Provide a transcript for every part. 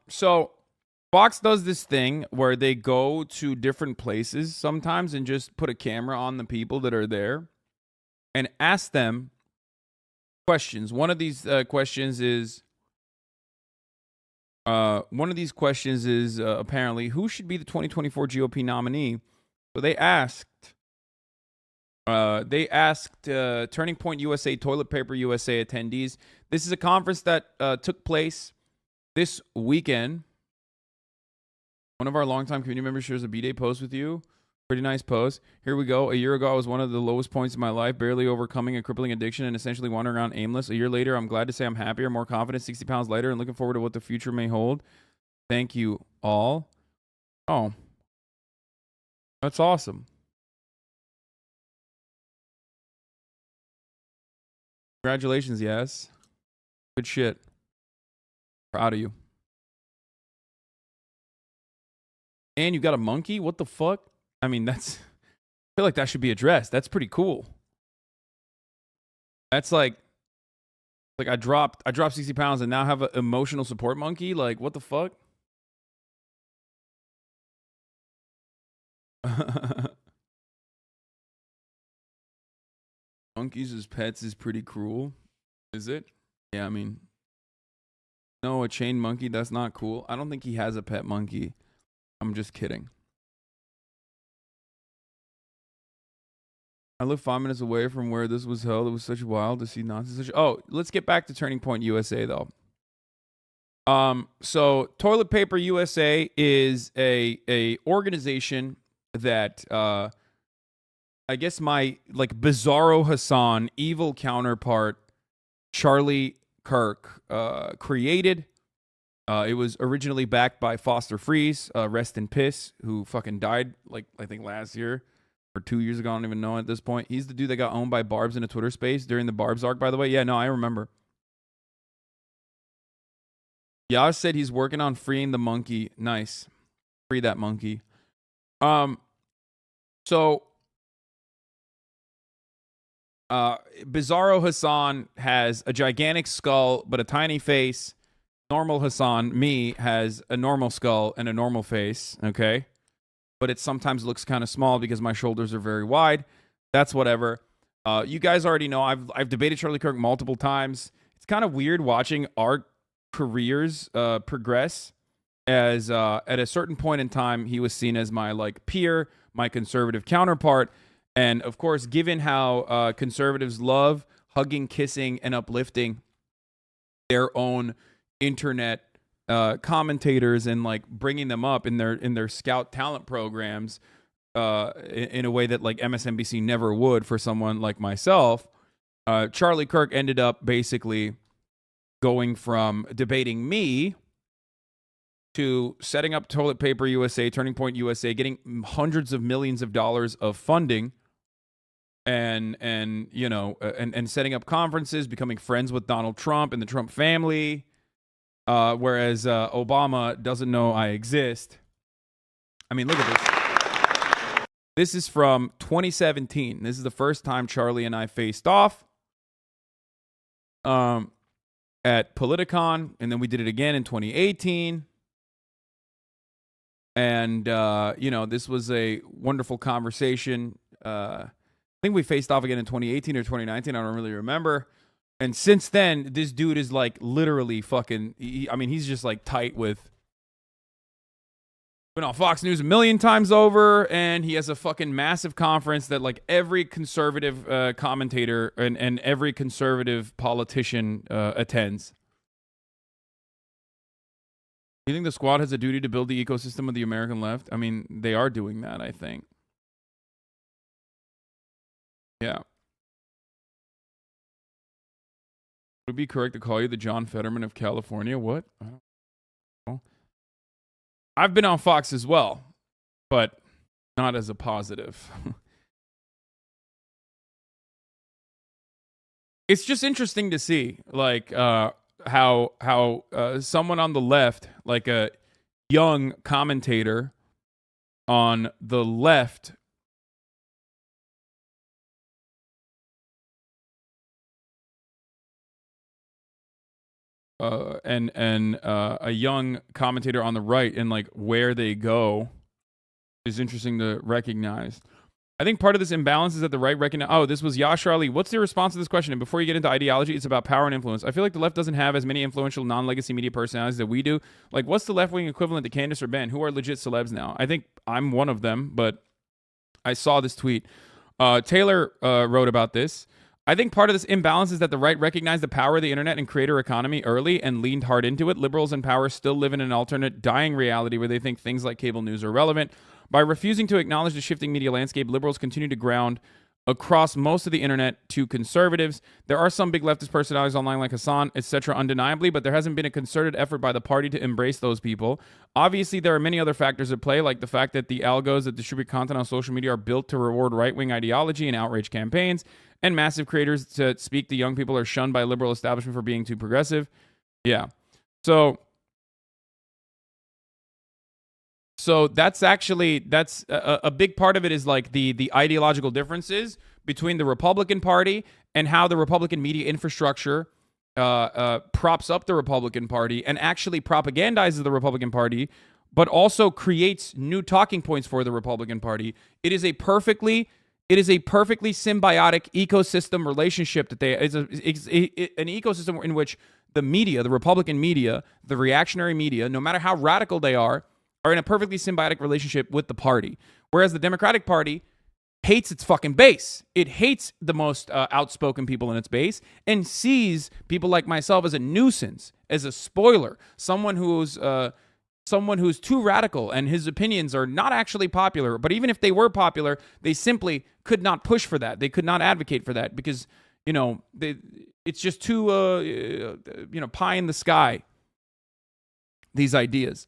So Fox does this thing where they go to different places sometimes and just put a camera on the people that are there and ask them questions. One of these questions is apparently who should be the 2024 GOP nominee. So they asked Turning Point USA, Toilet Paper USA attendees. This is a conference that took place this weekend. One of our longtime community members shares a B-Day post with you. Pretty nice post. Here we go. A year ago, I was one of the lowest points in my life, barely overcoming a crippling addiction and essentially wandering around aimless. A year later, I'm glad to say I'm happier, more confident, 60 pounds lighter, and looking forward to what the future may hold. Thank you all. Oh, that's awesome. Congratulations, yes. Good shit. Proud of you. And you got a monkey? What the fuck? I mean, I feel like that should be addressed. That's pretty cool. That's like I dropped 60 pounds and now have an emotional support monkey. Like, what the fuck? Monkeys as pets is pretty cruel. Is it? Yeah, I mean, no, a chained monkey, that's not cool. I don't think he has a pet monkey. I'm just kidding. I live 5 minutes away from where this was held. It was such wild to see nonsense. Oh, let's get back to Turning Point USA though. So Toilet Paper USA is a organization that I guess my like Bizarro Hassan evil counterpart Charlie Kirk created. It was originally backed by Foster Freeze, rest in piss, who fucking died like I think last year or 2 years ago. I don't even know at this point. He's the dude that got owned by Barbs in a Twitter space during the Barbs arc, by the way. Yeah, no, I remember. Yaz said he's working on freeing the monkey. Nice. Free that monkey. So Bizarro Hassan has a gigantic skull but a tiny face. Normal Hassan, me, has a normal skull and a normal face, okay? But it sometimes looks kind of small because my shoulders are very wide. That's whatever. You guys already know I've debated Charlie Kirk multiple times. It's kind of weird watching our careers progress as at a certain point in time he was seen as my like peer, my conservative counterpart, and of course given how conservatives love hugging, kissing, and uplifting their own internet commentators and like bringing them up in their scout talent programs in a way that like MSNBC never would for someone like myself. Charlie Kirk ended up basically going from debating me to setting up Toilet Paper USA, Turning Point USA, getting hundreds of millions of dollars of funding, and you know, and setting up conferences, becoming friends with Donald Trump and the Trump family, whereas Obama doesn't know I exist. I mean, look at this. This is from 2017. This is the first time Charlie and I faced off. At Politicon, and then we did it again in 2018. And, you know, this was a wonderful conversation. I think we faced off again in 2018 or 2019. I don't really remember. And since then, this dude is like literally fucking, he's just like tight with, been on Fox News a million times over, and he has a fucking massive conference that like every conservative commentator and every conservative politician attends. You think the squad has a duty to build the ecosystem of the American left? I mean, they are doing that, I think. Yeah. Would it be correct to call you the John Fetterman of California? What? I don't know. I've been on Fox as well, but not as a positive. It's just interesting to see, like, how someone on the left, like a young commentator on the left, a young commentator on the right, and like where they go is interesting to recognize. I think part of this imbalance is that the right recognize. Oh, this was Yashar Ali. What's your response to this question? And before you get into ideology, it's about power and influence. I feel like the left doesn't have as many influential non-legacy media personalities that we do. Like, what's the left-wing equivalent to Candace or Ben? Who are legit celebs now? I think I'm one of them, but I saw this tweet. Taylor wrote about this. I think part of this imbalance is that the right recognized the power of the internet and creator economy early and leaned hard into it. Liberals in power still live in an alternate, dying reality where they think things like cable news are relevant. By refusing to acknowledge the shifting media landscape, liberals continue to ground across most of the internet to conservatives. There are some big leftist personalities online like Hasan, etc., undeniably, but there hasn't been a concerted effort by the party to embrace those people. Obviously, there are many other factors at play, like the fact that the algos that distribute content on social media are built to reward right-wing ideology and outrage campaigns, and massive creators to speak to young people are shunned by liberal establishment for being too progressive. Yeah. So that's a big part of it is like the ideological differences between the Republican Party and how the Republican media infrastructure props up the Republican Party and actually propagandizes the Republican Party, but also creates new talking points for the Republican Party. It is a perfectly symbiotic ecosystem relationship that it's an ecosystem in which the media, the Republican media, the reactionary media, no matter how radical they are in a perfectly symbiotic relationship with the party. Whereas the Democratic Party hates its fucking base. It hates the most outspoken people in its base and sees people like myself as a nuisance, as a spoiler, someone who's too radical and his opinions are not actually popular. But even if they were popular, they simply could not push for that. They could not advocate for that because, it's just too, pie in the sky, these ideas.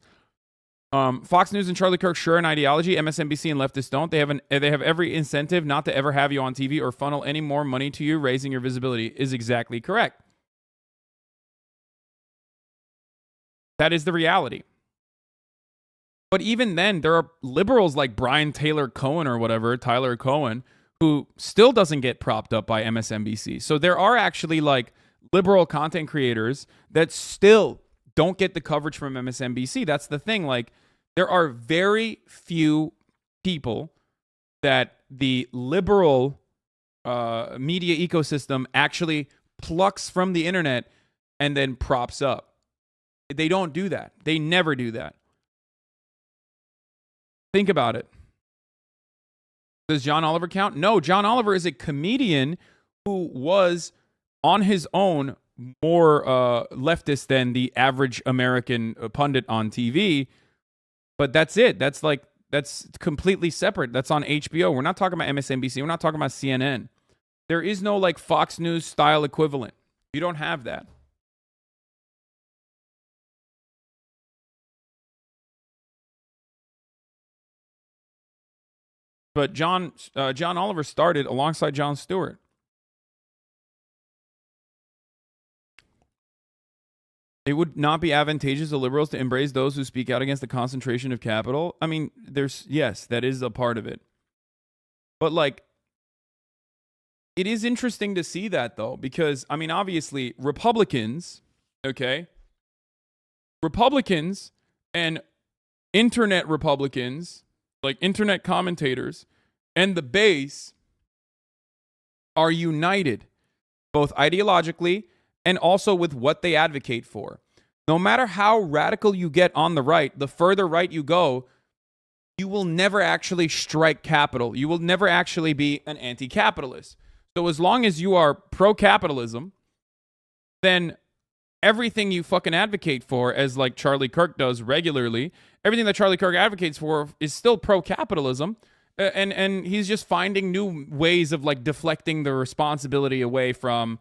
Fox News and Charlie Kirk share an ideology. MSNBC and leftists don't. They have every incentive not to ever have you on TV or funnel any more money to you, raising your visibility. Is exactly correct. That is the reality. But even then, there are liberals like Brian Taylor Cohen or whatever, Tyler Cohen, who still doesn't get propped up by MSNBC. So there are actually like liberal content creators that still don't get the coverage from MSNBC. That's the thing. Like, there are very few people that the liberal media ecosystem actually plucks from the internet and then props up. They don't do that. They never do that. Think about it. Does John Oliver count? No, John Oliver is a comedian who was on his own more leftist than the average American pundit on TV. But that's it. That's completely separate. That's on HBO. We're not talking about MSNBC. We're not talking about CNN. There is no like Fox News style equivalent. You don't have that. But John Oliver started alongside Jon Stewart. It would not be advantageous to liberals to embrace those who speak out against the concentration of capital. I mean, yes, that is a part of it. But like, it is interesting to see that though, because I mean, obviously Republicans and internet Republicans, like internet commentators and the base are united both ideologically and also with what they advocate for. No matter how radical you get on the right, the further right you go, you will never actually strike capital. You will never actually be an anti-capitalist. So as long as you are pro-capitalism, then everything you fucking advocate for, as like Charlie Kirk does regularly, everything that Charlie Kirk advocates for is still pro-capitalism. And he's just finding new ways of like deflecting the responsibility away from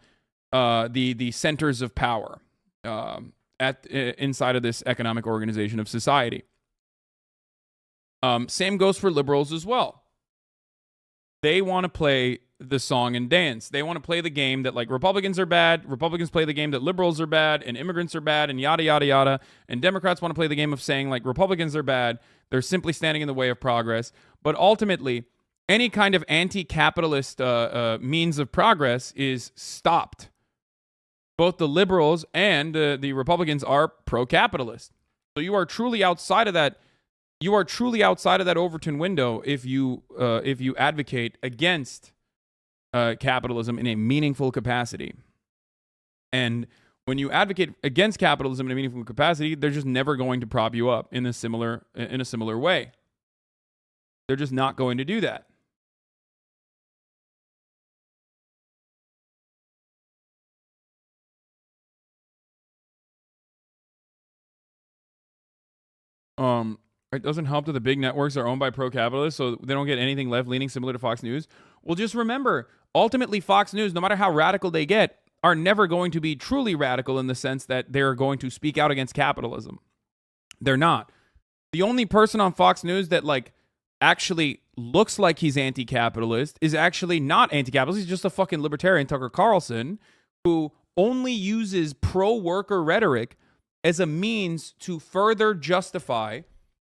the centers of power inside of this economic organization of society. Same goes for liberals as well. They want to play the song and dance. They want to play the game that like Republicans are bad. Republicans play the game that liberals are bad and immigrants are bad and yada, yada, yada. And Democrats want to play the game of saying like Republicans are bad. They're simply standing in the way of progress. But ultimately, any kind of anti-capitalist means of progress is stopped both the liberals and the Republicans are pro-capitalist. So you are truly outside of that. You are truly outside of that Overton window if you advocate against capitalism in a meaningful capacity. And when you advocate against capitalism in a meaningful capacity, they're just never going to prop you up in a similar way. They're just not going to do that. It doesn't help that the big networks are owned by pro-capitalists, so they don't get anything left-leaning similar to Fox News. Well, just remember, ultimately, Fox News, no matter how radical they get, are never going to be truly radical in the sense that they're going to speak out against capitalism. They're not. The only person on Fox News that actually looks like he's anti-capitalist is actually not anti-capitalist. He's just a fucking libertarian, Tucker Carlson, who only uses pro-worker rhetoric as a means to further justify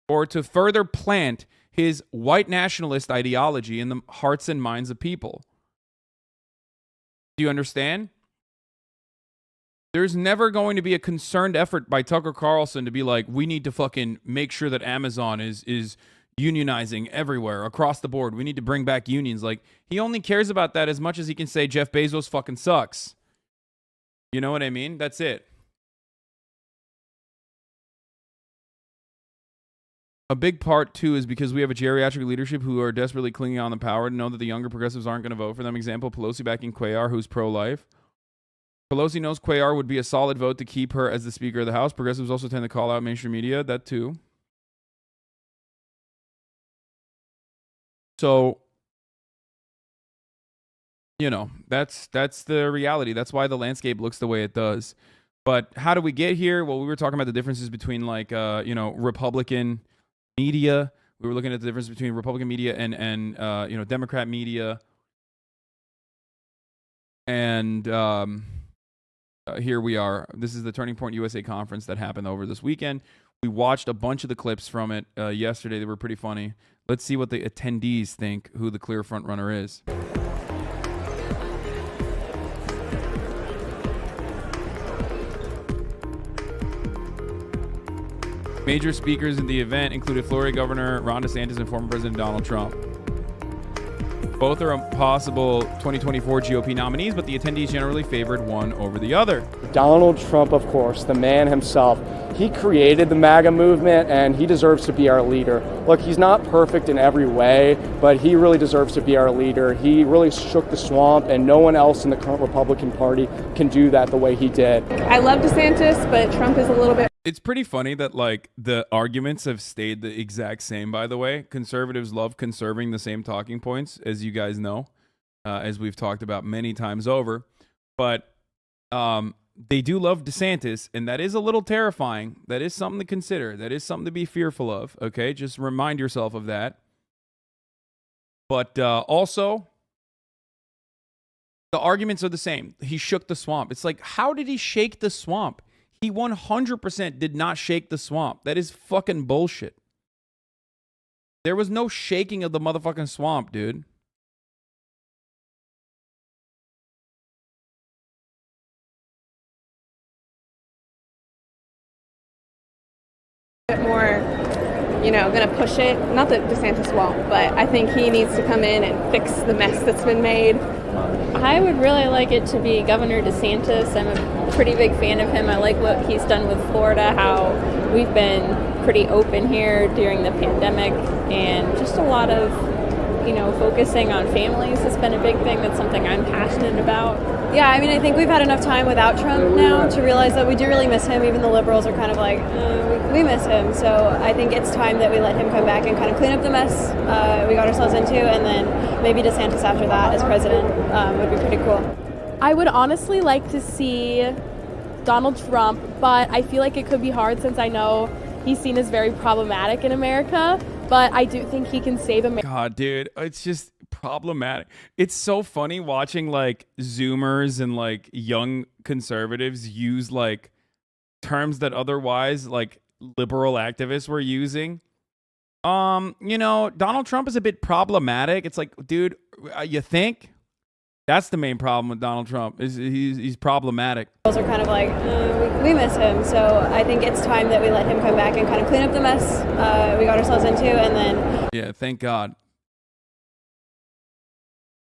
or to further plant his white nationalist ideology in the hearts and minds of people. Do you understand? There's never going to be a concerned effort by Tucker Carlson to be like, we need to fucking make sure that Amazon is unionizing everywhere across the board. We need to bring back unions. Like, he only cares about that as much as he can say Jeff Bezos fucking sucks. You know what I mean? That's it. A big part, too, is because we have a geriatric leadership who are desperately clinging on the power to know that the younger progressives aren't going to vote for them. Example, Pelosi backing Cuellar, who's pro-life. Pelosi knows Cuellar would be a solid vote to keep her as the Speaker of the House. Progressives also tend to call out mainstream media. That, too. So, you know, that's the reality. That's why the landscape looks the way it does. But how do we get here? Well, we were talking about the differences between, Republican media. We were looking at the difference between Republican media and Democrat media. And here we are. This is the Turning Point USA conference that happened over this weekend. We watched a bunch of the clips from it yesterday. They were pretty funny. Let's see what the attendees think who the clear front runner is. Major speakers in the event included Florida Governor Ron DeSantis and former President Donald Trump. Both are possible 2024 GOP nominees, but the attendees generally favored one over the other. Donald Trump, of course, the man himself. He created the MAGA movement, and he deserves to be our leader. Look, he's not perfect in every way, but he really deserves to be our leader. He really shook the swamp, and no one else in the current Republican Party can do that the way he did. I love DeSantis, but Trump is a little bit... It's pretty funny that, the arguments have stayed the exact same, by the way. Conservatives love conserving the same talking points, as you guys know, as we've talked about many times over. But they do love DeSantis, and that is a little terrifying. That is something to consider. That is something to be fearful of, okay? Just remind yourself of that. But also, the arguments are the same. He shook the swamp. It's like, how did he shake the swamp? He 100% did not shake the swamp. That is fucking bullshit. There was no shaking of the motherfucking swamp, dude. bit more, going to push it. Not that DeSantis won't, but I think he needs to come in and fix the mess that's been made. I would really like it to be Governor DeSantis. I'm a pretty big fan of him. I like what he's done with Florida, how we've been pretty open here during the pandemic, and just a lot of, focusing on families has been a big thing. That's something I'm passionate about. Yeah, I think we've had enough time without Trump now to realize that we do really miss him. Even the liberals are kind of like, we miss him. So I think it's time that we let him come back and kind of clean up the mess we got ourselves into, and then maybe DeSantis after that as president would be pretty cool. I would honestly like to see Donald Trump, but I feel like it could be hard since I know he's seen as very problematic in America, but I do think he can save America. God, dude, it's just problematic. It's so funny watching Zoomers and young conservatives use terms that otherwise liberal activists were using. Donald Trump is a bit problematic. It's like, dude, you think? That's the main problem with Donald Trump. Is he's problematic. Are kind of like, we miss him. So I think it's time that we let him come back and kind of clean up the mess we got ourselves into, and then. Yeah, thank God.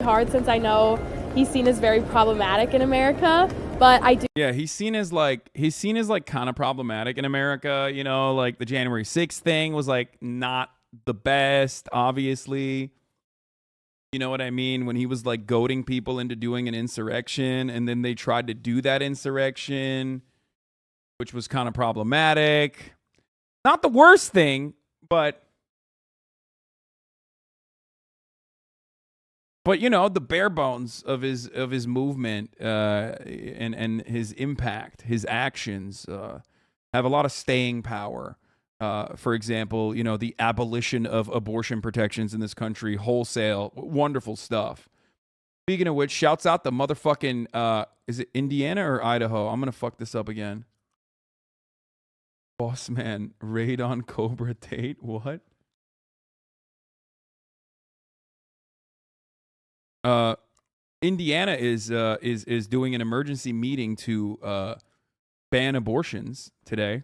Hard since I know he's seen as very problematic in America, but I do. Yeah, he's seen as like kind of problematic in America. You know, like the January 6th thing was like not the best, obviously. You know what I mean? When he was like goading people into doing an insurrection, and then they tried to do that insurrection, which was kind of problematic. Not the worst thing, but you know, the bare bones of his movement and his impact, his actions have a lot of staying power. For example, you know, the abolition of abortion protections in this country, wholesale, wonderful stuff. Speaking of which, shouts out the motherfucking, is it Indiana or Idaho? I'm going to fuck this up again. Boss man, raid on Cobra Tate, what? Indiana is doing an emergency meeting to ban abortions today.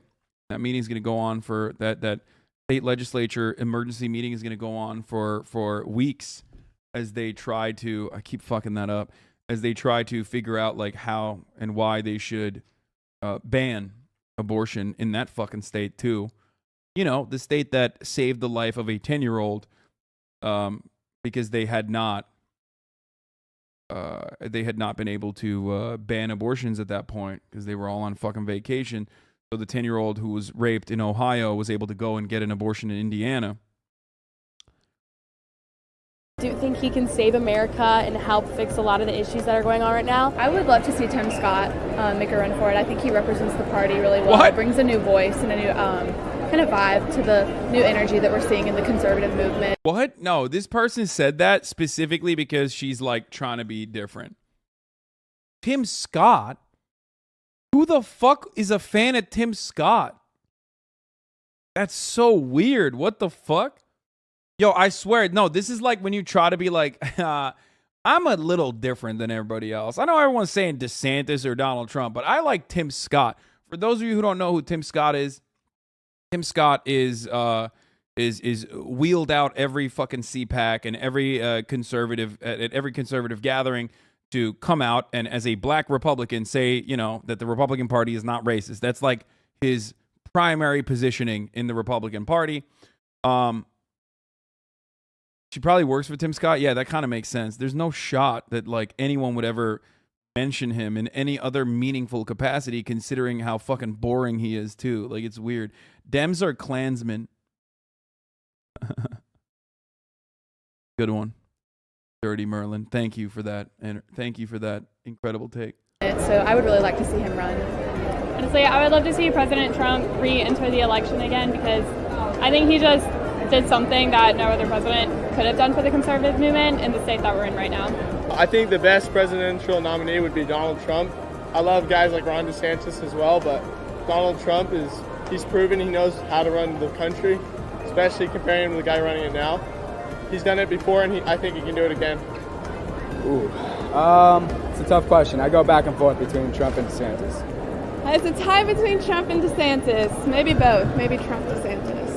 That meeting is going to go on for that state legislature emergency meeting is going to go on for weeks as they try to, I keep fucking that up, as they try to figure out like how and why they should ban abortion in that fucking state too. You know, the state that saved the life of a 10-year-old because they had not been able to ban abortions at that point because they were all on fucking vacation. So the 10-year-old who was raped in Ohio was able to go and get an abortion in Indiana. Do you think he can save America and help fix a lot of the issues that are going on right now? I would love to see Tim Scott make a run for it. I think he represents the party really well. What? It brings a new voice and a new kind of vibe to the new energy that we're seeing in the conservative movement. What? No, this person said that specifically because she's like trying to be different. Tim Scott? Who the fuck is a fan of Tim Scott? That's so weird. What the fuck? Yo, I swear, no, this is like when you try to be like, I'm a little different than everybody else. I know everyone's saying DeSantis or Donald Trump, but I like Tim Scott. For those of you who don't know who Tim Scott is is wheeled out every fucking CPAC and every conservative at every conservative gathering to come out and as a black Republican say, you know, that the Republican Party is not racist. That's like his primary positioning in the Republican Party. She probably works for Tim Scott. Yeah, that kind of makes sense. There's no shot that like anyone would ever mention him in any other meaningful capacity considering how fucking boring he is too. Like, it's weird. Dems are Klansmen. Good one. Dirty Merlin. Thank you for that. And thank you for that incredible take. So I would really like to see him run. Honestly, I would love to see President Trump re-enter the election again because I think he just did something that no other president could have done for the conservative movement in the state that we're in right now. I think the best presidential nominee would be Donald Trump. I love guys like Ron DeSantis as well, but Donald Trump he's proven he knows how to run the country, especially comparing him to the guy running it now. He's done it before, and I think he can do it again. Ooh, it's a tough question. I go back and forth between Trump and DeSantis. It's a tie between Trump and DeSantis. Maybe both. Maybe Trump, DeSantis.